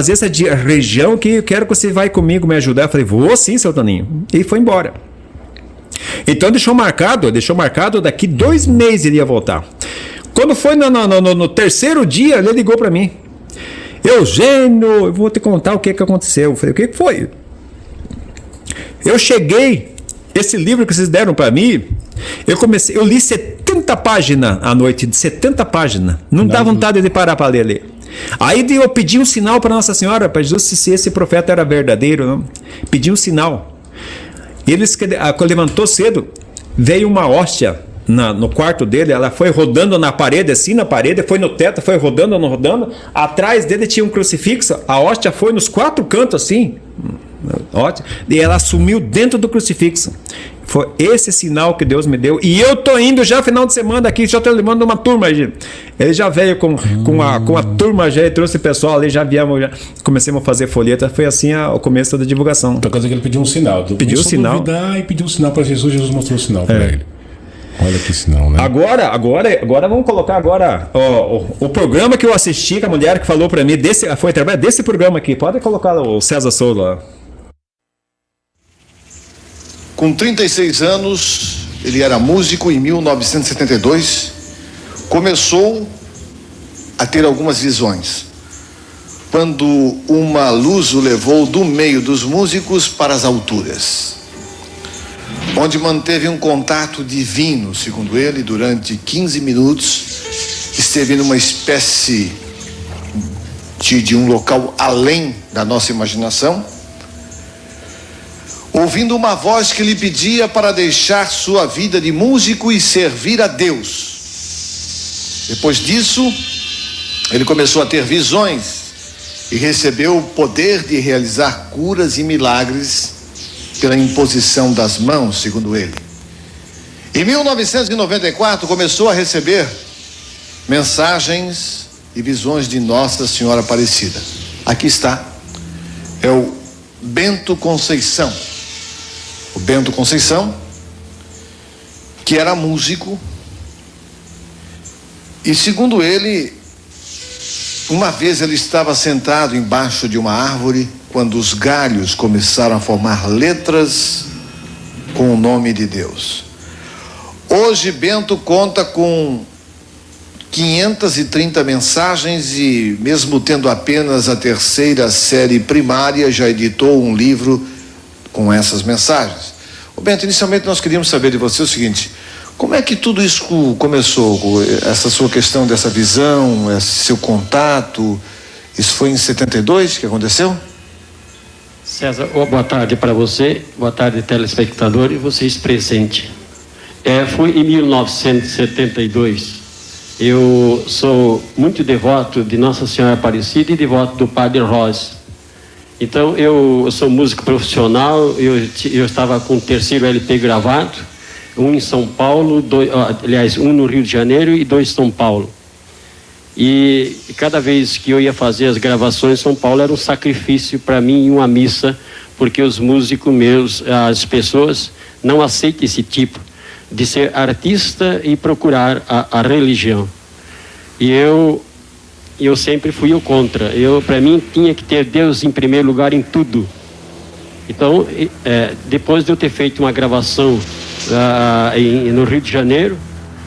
fazer essa região que eu quero que você vai comigo me ajudar. Eu falei, vou sim, seu Toninho. E foi embora. Então deixou marcado, daqui 2 meses ele ia voltar. Quando foi no terceiro dia, ele ligou para mim. Eugênio, eu vou te contar o que aconteceu. Eu falei, o que foi? Eu cheguei, esse livro que vocês deram para mim, eu li 70 páginas à noite, de 70 páginas. Não dá vontade de parar para ler. Aí eu pedi um sinal para Nossa Senhora, para Jesus, se esse profeta era verdadeiro. Não? Pedi um sinal. Ele levantou cedo, veio uma hóstia no quarto dele, ela foi rodando na parede, assim na parede, foi no teto, foi rodando, atrás dele tinha um crucifixo, a hóstia foi nos 4 cantos assim, e ela sumiu dentro do crucifixo. Foi esse sinal que Deus me deu, e eu tô indo já final de semana aqui, já tô levando uma turma, ele já veio com a turma, já trouxe o pessoal ali, já viemos, já começamos a fazer folheta, foi assim o começo da divulgação. Por causa que ele pediu um sinal, pediu um sinal e pediu um sinal para Jesus, Jesus mostrou o sinal para ele. Olha que sinal, né? Agora vamos colocar o programa que eu assisti, que a mulher que falou para mim, foi através desse programa aqui. Pode colocar o César Souza lá. Com 36 anos, ele era músico. Em 1972, começou a ter algumas visões. Quando uma luz o levou do meio dos músicos para as alturas, onde manteve um contato divino, segundo ele, durante 15 minutos, esteve numa espécie de um local além da nossa imaginação, ouvindo uma voz que lhe pedia para deixar sua vida de músico e servir a Deus. Depois disso, ele começou a ter visões e recebeu o poder de realizar curas e milagres pela imposição das mãos, segundo ele. Em 1994, começou a receber mensagens e visões de Nossa Senhora Aparecida. Aqui está, é o Bento Conceição. O Bento Conceição, que era músico, e segundo ele, uma vez ele estava sentado embaixo de uma árvore, quando os galhos começaram a formar letras com o nome de Deus. Hoje Bento conta com 530 mensagens e, mesmo tendo apenas a 3ª série primária, já editou um livro com essas mensagens. Ô Bento, inicialmente nós queríamos saber de você o seguinte: como é que tudo isso começou? Essa sua questão dessa visão, esse seu contato, isso foi em 72 que aconteceu? César, boa tarde para você, boa tarde telespectador e vocês presentes. Foi em 1972. Eu sou muito devoto de Nossa Senhora Aparecida e devoto do Padre Rosa. Então eu sou músico profissional, eu estava com o 3º LP gravado, um em São Paulo, um no Rio de Janeiro e 2 em São Paulo. E cada vez que eu ia fazer as gravações em São Paulo era um sacrifício para mim e uma missa, porque os músicos meus, as pessoas não aceitam esse tipo de ser artista e procurar a religião. E eu sempre fui o contra. Para mim tinha que ter Deus em primeiro lugar em tudo. Então, depois de eu ter feito uma gravação no Rio de Janeiro,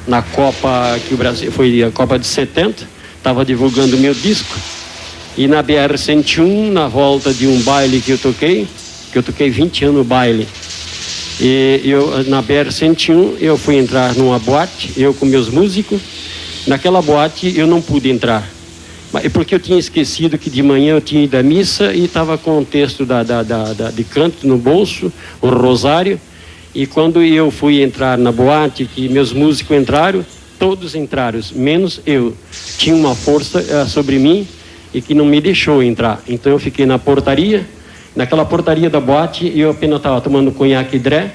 na Copa que o Brasil foi a Copa de 70, estava divulgando o meu disco, e na BR-101, na volta de um baile que eu toquei 20 anos no baile, e na BR-101 eu fui entrar numa boate, eu com meus músicos. Naquela boate eu não pude entrar, porque eu tinha esquecido que de manhã eu tinha ido à missa e estava com o texto de canto no bolso, o rosário. E quando eu fui entrar na boate, que meus músicos entraram, todos entraram, menos eu. Tinha uma força sobre mim e que não me deixou entrar. Então eu fiquei na portaria, naquela portaria da boate, e eu apenas estava tomando conhaque dré,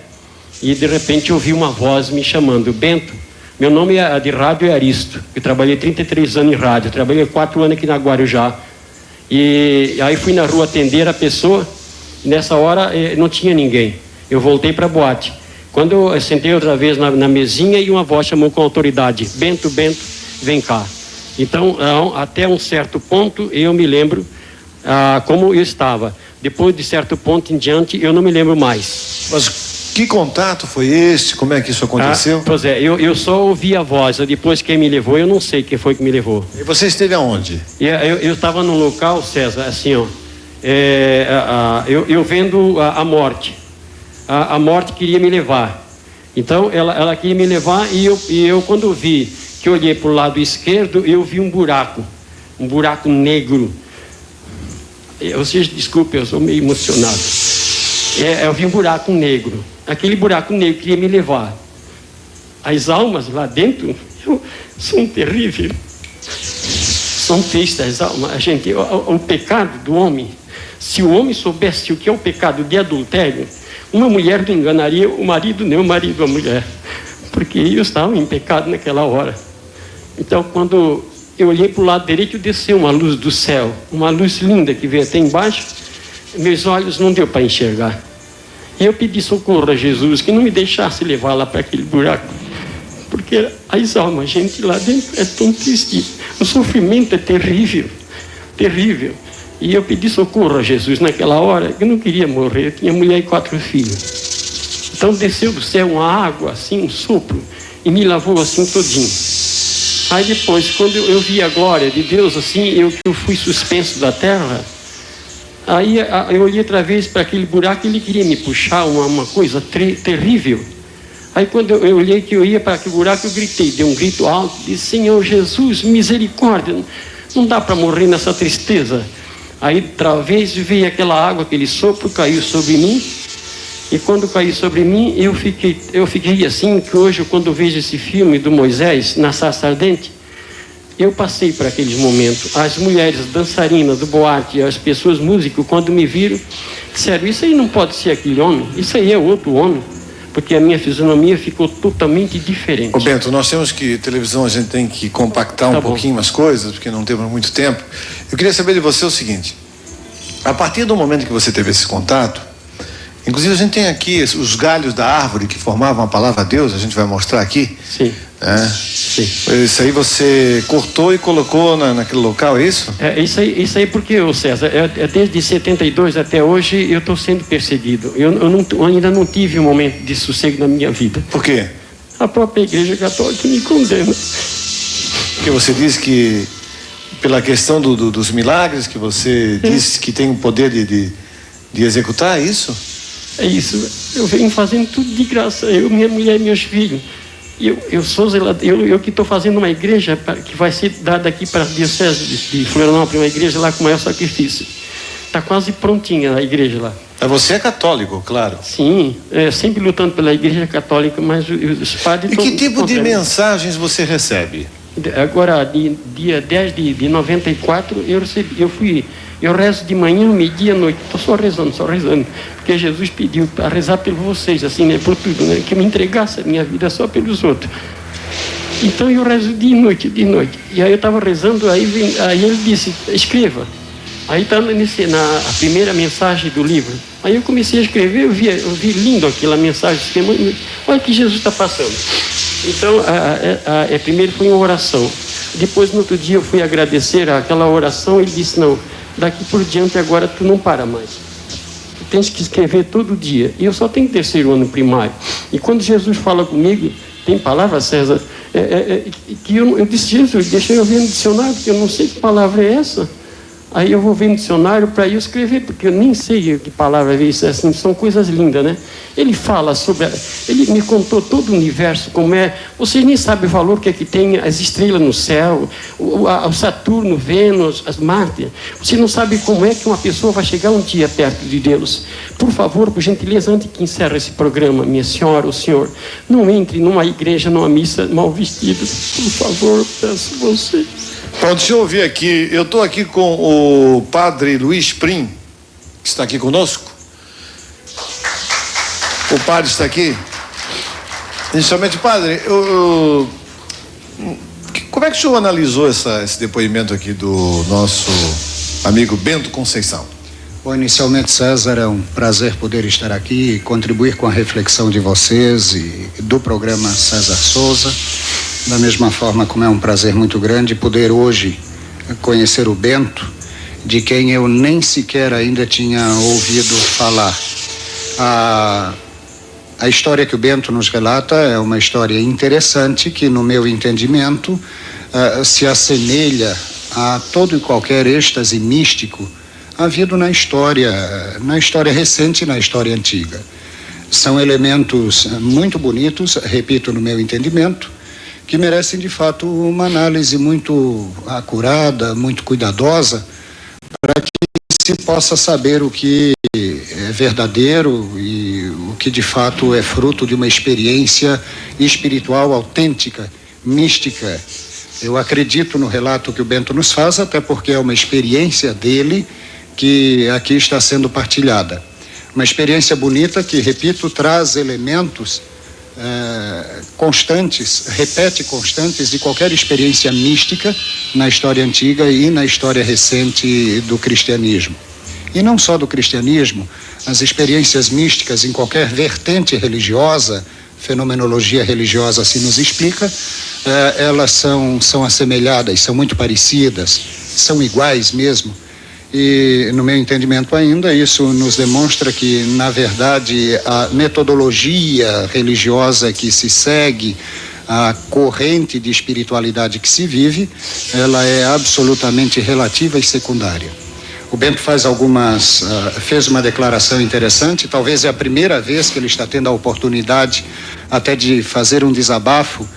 e de repente eu ouvi uma voz me chamando: Bento, meu nome de rádio é Aristo, eu trabalhei 33 anos em rádio, trabalhei 4 anos aqui na Guarujá. E aí fui na rua atender a pessoa, e nessa hora não tinha ninguém. Eu voltei para a boate. Quando eu sentei outra vez na mesinha, e uma voz chamou com autoridade: Bento, Bento, vem cá. Então, até um certo ponto, eu me lembro como eu estava. Depois de certo ponto em diante, eu não me lembro mais. Mas que contato foi esse? Como é que isso aconteceu? Pois é, eu só ouvi a voz. Depois quem me levou, eu não sei quem foi que me levou. E você esteve aonde? Eu estava num local, César, assim, ó. Eu vendo a morte. A morte queria me levar. Então, ela queria me levar e eu quando vi, que eu olhei para o lado esquerdo, eu vi um buraco negro. Vocês desculpem, eu sou meio emocionado. Eu vi um buraco negro. Aquele buraco negro queria me levar. As almas lá dentro são terríveis. São tristes as almas. Gente, o pecado do homem, se o homem soubesse o que é o pecado de adultério, uma mulher não enganaria o marido, nem o marido a mulher. Porque eu estava em pecado naquela hora. Então, quando eu olhei para o lado direito, desceu uma luz do céu, uma luz linda que veio até embaixo. Meus olhos não deu para enxergar. E eu pedi socorro a Jesus, que não me deixasse levar lá para aquele buraco. Porque as almas, gente, lá dentro é tão triste. O sofrimento é terrível, terrível. E eu pedi socorro a Jesus naquela hora. Eu não queria morrer, eu tinha mulher e 4 filhos. Então desceu do céu uma água, assim, um sopro, e me lavou assim todinho. Aí depois, quando eu vi a glória de Deus, assim, eu fui suspenso da terra. Aí eu olhei outra vez para aquele buraco e ele queria me puxar, uma coisa terrível. Aí quando eu olhei que eu ia para aquele buraco, eu gritei, dei um grito alto, disse: Senhor Jesus, misericórdia, não dá para morrer nessa tristeza. Aí outra vez veio aquela água, aquele sopro, caiu sobre mim. E quando caiu sobre mim, eu fiquei assim, que hoje quando eu vejo esse filme do Moisés, na sarça ardente, eu passei por aqueles momentos. As mulheres dançarinas do boate, as pessoas músicos, quando me viram, disseram: isso aí não pode ser aquele homem, isso aí é outro homem, porque a minha fisionomia ficou totalmente diferente. Ô Bento, nós temos que, televisão, a gente tem que compactar um pouquinho as coisas, porque não temos muito tempo. Eu queria saber de você o seguinte: a partir do momento que você teve esse contato, inclusive a gente tem aqui os galhos da árvore que formavam a palavra Deus, a gente vai mostrar aqui. Sim. Sim. Isso aí você cortou e colocou naquele local, é isso? Isso aí porque, César, desde 72 até hoje eu estou sendo perseguido. Eu ainda não tive um momento de sossego na minha vida. Por quê? A própria Igreja Católica me condena. Porque você diz que, pela questão dos milagres, que você disse que tem o poder de executar, é isso? É isso. Eu venho fazendo tudo de graça, eu, minha mulher e meus filhos. Eu sou zelador, eu que estou fazendo uma igreja que vai ser dada aqui para a Diocese de Florianópolis, uma igreja lá com maior sacrifício. Está quase prontinha a igreja lá. Você é católico, claro. Sim, sempre lutando pela igreja católica, mas os padres... E que tipo de mensagens você recebe? Agora, dia 10 de 94, eu rezo de manhã, meio-dia, à noite. Estou só rezando. Porque Jesus pediu para rezar por vocês, assim, né? Por tudo, né? Que eu me entregasse a minha vida só pelos outros. Então eu rezo dia e noite. E aí eu estava rezando, aí ele disse: escreva. Aí está a primeira mensagem do livro. Aí eu comecei a escrever, eu vi lindo aquela mensagem. Olha o que Jesus está passando. Então, primeiro foi uma oração. Depois, no outro dia, eu fui agradecer aquela oração. Ele disse: não, daqui por diante agora tu não para mais. Tu tens que escrever todo dia. E eu só tenho 3º ano primário. E quando Jesus fala comigo, tem palavra, César, que eu disse: Jesus, deixa eu ver no dicionário, porque eu não sei que palavra é essa. Aí eu vou ver no dicionário para eu escrever, porque eu nem sei que palavra é isso, assim, são coisas lindas, né? Ele fala sobre, ele me contou todo o universo, como é, vocês nem sabem o valor que tem as estrelas no céu, o Saturno, Vênus, as Marte. Você não sabe como é que uma pessoa vai chegar um dia perto de Deus. Por favor, por gentileza, antes que encerre esse programa, minha senhora, o senhor, não entre numa igreja, numa missa mal vestido. Por favor, peço vocês. Bom, deixa eu ouvir aqui. Eu estou aqui com o padre Luiz Prim, que está aqui conosco. O padre está aqui. Inicialmente, padre, como é que o senhor analisou esse depoimento aqui do nosso amigo Bento Conceição? Bom, inicialmente, César, é um prazer poder estar aqui e contribuir com a reflexão de vocês e do programa César Souza. Da mesma forma como é um prazer muito grande poder hoje conhecer o Bento de quem eu nem sequer ainda tinha ouvido falar. A história que o Bento nos relata é uma história interessante que, no meu entendimento, se assemelha a todo e qualquer êxtase místico havido na história recente e na história antiga. São elementos muito bonitos, repito, no meu entendimento, que merecem de fato uma análise muito acurada, muito cuidadosa, para que se possa saber o que é verdadeiro e o que de fato é fruto de uma experiência espiritual autêntica, mística. Eu acredito no relato que o Bento nos faz, até porque é uma experiência dele que aqui está sendo partilhada. Uma experiência bonita que, repito, traz elementos constantes, repete constantes de qualquer experiência mística na história antiga e na história recente do cristianismo. E não só do cristianismo, as experiências místicas em qualquer vertente religiosa, fenomenologia religiosa assim nos explica, elas são assemelhadas, são muito parecidas, são iguais mesmo. E, no meu entendimento ainda, isso nos demonstra que, na verdade, a metodologia religiosa que se segue, a corrente de espiritualidade que se vive, ela é absolutamente relativa e secundária. O Bento fez uma declaração interessante, talvez é a primeira vez que ele está tendo a oportunidade até de fazer um desabafo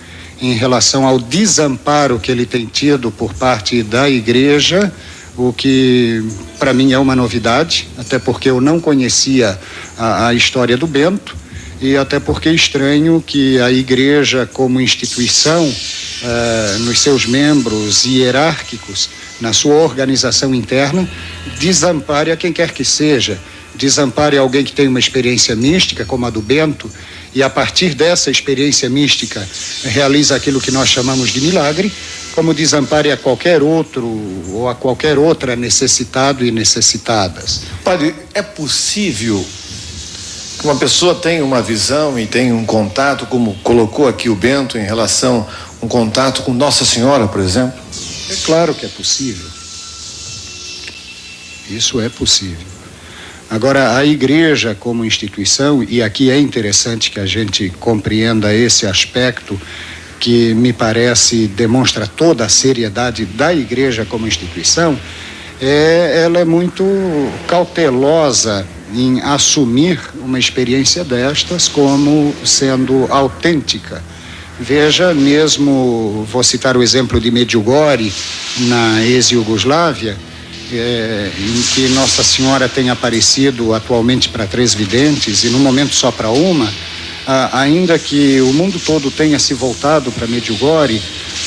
em relação ao desamparo que ele tem tido por parte da igreja, o que para mim é uma novidade, até porque eu não conhecia a história do Bento e até porque estranho que a igreja como instituição, nos seus membros hierárquicos, na sua organização interna, desampare a quem quer que seja, desampare alguém que tem uma experiência mística como a do Bento e a partir dessa experiência mística realiza aquilo que nós chamamos de milagre, como desampare a qualquer outro ou a qualquer outra necessitado e necessitadas. Padre, é possível que uma pessoa tenha uma visão e tenha um contato, como colocou aqui o Bento, em relação a um contato com Nossa Senhora, por exemplo? É claro que é possível. Isso é possível. Agora, a igreja como instituição, e aqui é interessante que a gente compreenda esse aspecto que me parece demonstra toda a seriedade da igreja como instituição, ela é muito cautelosa em assumir uma experiência destas como sendo autêntica. Veja, mesmo, vou citar o exemplo de Medjugorje, na ex-Iugoslávia, em que Nossa Senhora tem aparecido atualmente para 3 videntes e no momento só para uma, ainda que o mundo todo tenha se voltado para Medjugorje,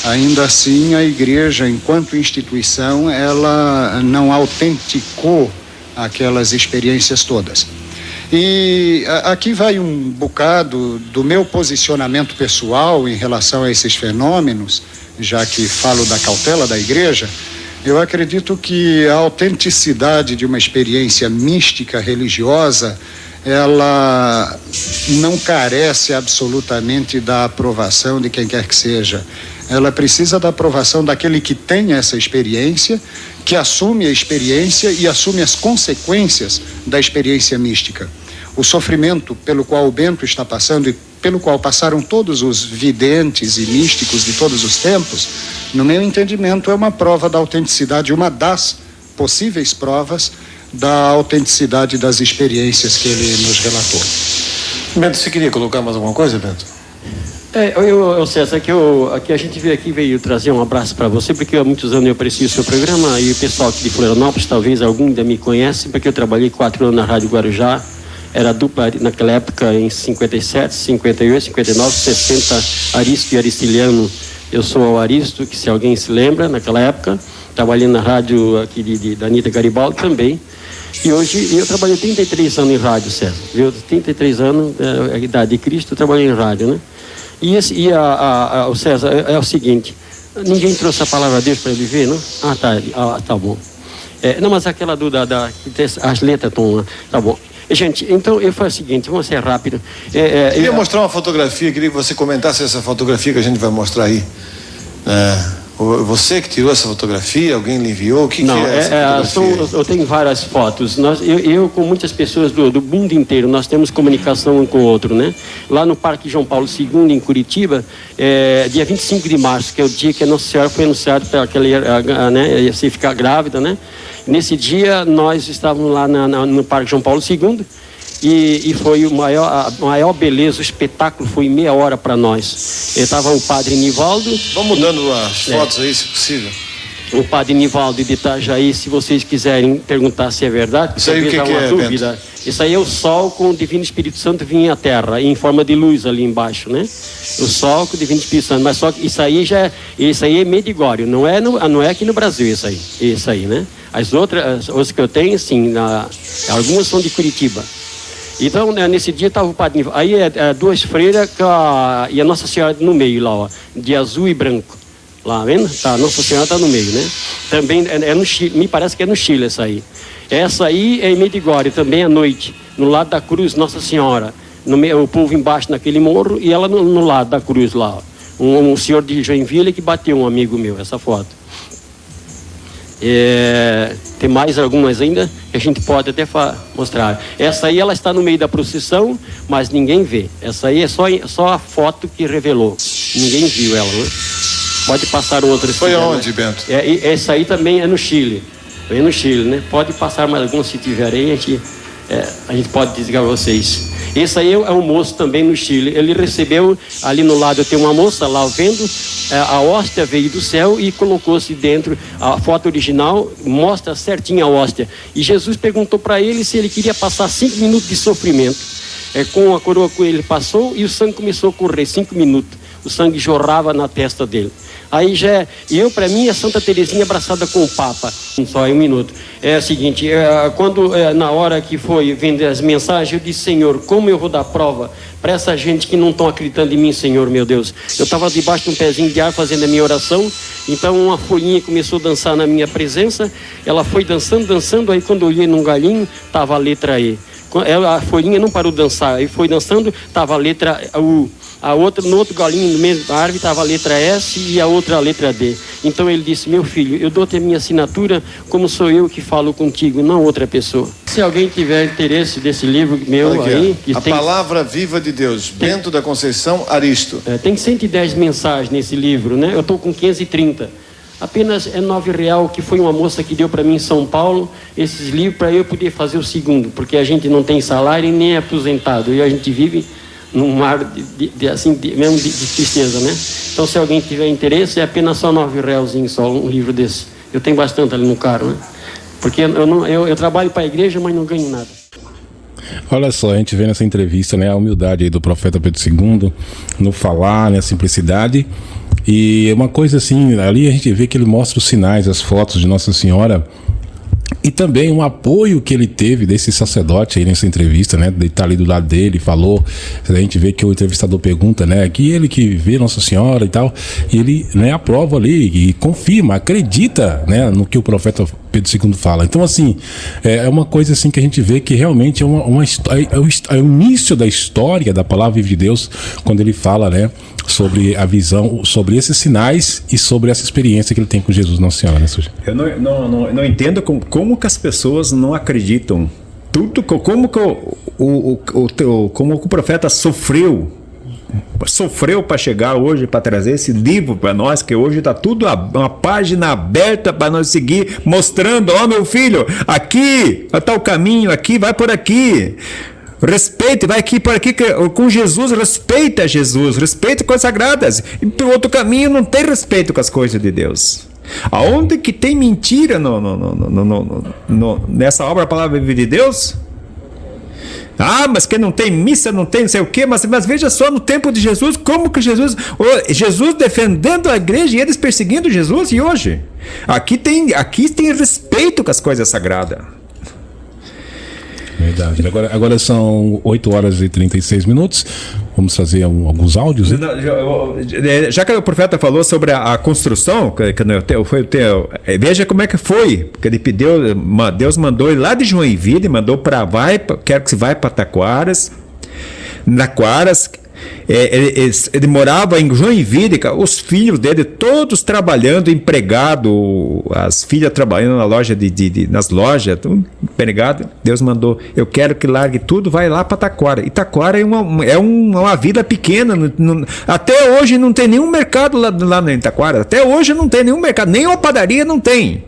ainda assim a igreja, enquanto instituição, ela não autenticou aquelas experiências todas. E aqui vai um bocado do meu posicionamento pessoal em relação a esses fenômenos, já que falo da cautela da igreja. Eu acredito que a autenticidade de uma experiência mística religiosa, ela não carece absolutamente da aprovação de quem quer que seja. Ela precisa da aprovação daquele que tem essa experiência, que assume a experiência e assume as consequências da experiência mística. O sofrimento pelo qual o Bento está passando e pelo qual passaram todos os videntes e místicos de todos os tempos, no meu entendimento, é uma prova da autenticidade, uma das possíveis provas da autenticidade das experiências que ele nos relatou. Bento, você queria colocar mais alguma coisa, Bento? César, aqui a gente veio trazer um abraço para você, porque há muitos anos eu aprecio o seu programa e o pessoal aqui de Florianópolis, talvez algum ainda me conhece, porque eu trabalhei 4 anos na Rádio Guarujá, era dupla naquela época em 57, 58, 59, 60, Aristo e Aristiliano. Eu sou o Aristo, que se alguém se lembra, naquela época, trabalhei na rádio aqui da Anitta Garibaldi também. E hoje eu trabalhei 33 anos em rádio, César. Viu? 33 anos, a idade de Cristo, eu trabalhei em rádio, né? O César, é o seguinte, ninguém trouxe a palavra de Deus para ele ver, não? Tá bom. Não, mas aquela as letras estão lá, tá bom. Gente, então eu faço o seguinte, vamos ser rápido. Queria mostrar uma fotografia, queria que você comentasse essa fotografia que a gente vai mostrar aí. Você que tirou essa fotografia? Alguém lhe enviou? O que Não, que é essa fotografia? eu tenho várias fotos. Eu com muitas pessoas do mundo inteiro, nós temos comunicação um com o outro, né? Lá no Parque João Paulo II, em Curitiba, dia 25 de março, que é o dia que a Nossa Senhora foi anunciada para que ela ia ficar grávida, né? Nesse dia, nós estávamos lá no Parque João Paulo II, e foi a maior beleza, o espetáculo foi meia hora para nós. Estava o padre Nivaldo. Vamos mudando as fotos aí, se possível. O padre Nivaldo de Itajaí, se vocês quiserem perguntar se é verdade. Isso aí o que é, dúvida. Bento? Isso aí é o sol com o Divino Espírito Santo vinha à Terra, em forma de luz ali embaixo, né? O sol com o Divino Espírito Santo. Mas só que isso aí é Medjugorje, não é aqui no Brasil isso aí, né? As outras que eu tenho, sim, algumas são de Curitiba. Então, nesse dia estava o padre Nivaldo. Aí duas freiras e a Nossa Senhora no meio lá, ó, de azul e branco. Lá, vendo? Tá, Nossa Senhora está no meio, né? Também é no Chile, me parece que é no Chile essa aí. Essa aí é em Medjugorje, também à noite, no lado da cruz Nossa Senhora. O povo embaixo naquele morro e ela no lado da cruz lá. Um senhor de Joinville que bateu um amigo meu, essa foto. Tem mais algumas ainda que a gente pode até mostrar. Essa aí ela está no meio da procissão, mas ninguém vê. Essa aí é só a foto que revelou. Ninguém viu ela, né? Pode passar outra. Foi aonde, Bento? Essa aí também é no Chile. É no Chile, né? Pode passar mais alguma se tiver aí, a gente pode dizer a vocês. Esse aí é um moço também no Chile. Ele recebeu, ali no lado tem uma moça lá vendo, a hóstia veio do céu e colocou-se dentro. A foto original mostra certinho a hóstia. E Jesus perguntou para ele se ele queria passar 5 minutos de sofrimento. Com a coroa que ele passou e o sangue começou a correr 5 minutos. O sangue jorrava na testa dele. Aí para mim, a Santa Teresinha abraçada com o Papa. Só em um minuto. É o seguinte, na hora que foi vender as mensagens, eu disse, Senhor, como eu vou dar prova para essa gente que não estão acreditando em mim, Senhor, meu Deus. Eu estava debaixo de um pezinho de ar fazendo a minha oração, então uma folhinha começou a dançar na minha presença, ela foi dançando, aí quando eu olhei num galinho, estava a letra E. A folhinha não parou de dançar, aí foi dançando, estava a letra U. No outro galinho, no meio da árvore, estava a letra S e a outra a letra D. Então ele disse, meu filho, eu dou-te a minha assinatura como sou eu que falo contigo, não outra pessoa. Se alguém tiver interesse desse livro meu aí... A Palavra Viva de Deus, Bento da Conceição Aristo. Tem 110 mensagens nesse livro, né? Eu estou com 530. Apenas é R$9, que foi uma moça que deu para mim em São Paulo, esses livros para eu poder fazer o segundo, porque a gente não tem salário e nem é aposentado, e a gente vive num mar mesmo de tristeza, né? Então, se alguém tiver interesse, é apenas só R$9 só um livro desse. Eu tenho bastante ali no carro, né? Porque eu trabalho para a igreja, mas não ganho nada. Olha só, a gente vê nessa entrevista, né, a humildade aí do profeta Pedro II, no falar, né, a simplicidade. E uma coisa assim, ali a gente vê que ele mostra os sinais, as fotos de Nossa Senhora. E também um apoio que ele teve desse sacerdote aí nessa entrevista, né? Ele tá ali do lado dele, falou. A gente vê que o entrevistador pergunta, né? Que ele que vê Nossa Senhora e tal. E ele, né, aprova ali e confirma, acredita, né, no que o profeta Pedro II fala. Então, assim, é uma coisa assim que a gente vê que realmente é o início da história da Palavra Viva de Deus, quando ele fala, né, sobre a visão, sobre esses sinais e sobre essa experiência que ele tem com Jesus Nossa Senhora, né, Suja? Eu não entendo como que as pessoas não acreditam. Como que como o profeta sofreu para chegar hoje, para trazer esse livro para nós, que hoje está tudo uma página aberta para nós seguir, mostrando, ó, meu filho, aqui está o caminho, aqui, vai por aqui. Respeite, vai aqui por aqui com Jesus, respeita Jesus, respeita coisas sagradas. E pelo outro caminho não tem respeito com as coisas de Deus. Aonde que tem mentira nessa obra, a Palavra Viva de Deus? Ah, mas que não tem missa, não tem não sei o quê, mas veja só no tempo de Jesus, como que Jesus defendendo a igreja e eles perseguindo Jesus, e hoje? Aqui tem respeito com as coisas sagradas. Verdade. Agora são 8h36. Vamos fazer alguns áudios. Já que o profeta falou sobre a construção, veja como é que foi. Porque ele pediu, Deus mandou ele lá de Joinville, mandou quero que você vá para Taquaras. Ele morava em Joinville, os filhos dele todos trabalhando, empregado, as filhas trabalhando na loja nas lojas, tudo empregado. Deus mandou, eu quero que largue tudo, vai lá para Taquara. E Taquara é uma vila pequena, até hoje não tem nenhum mercado lá em Taquara, até hoje não tem nenhum mercado, nem uma padaria não tem.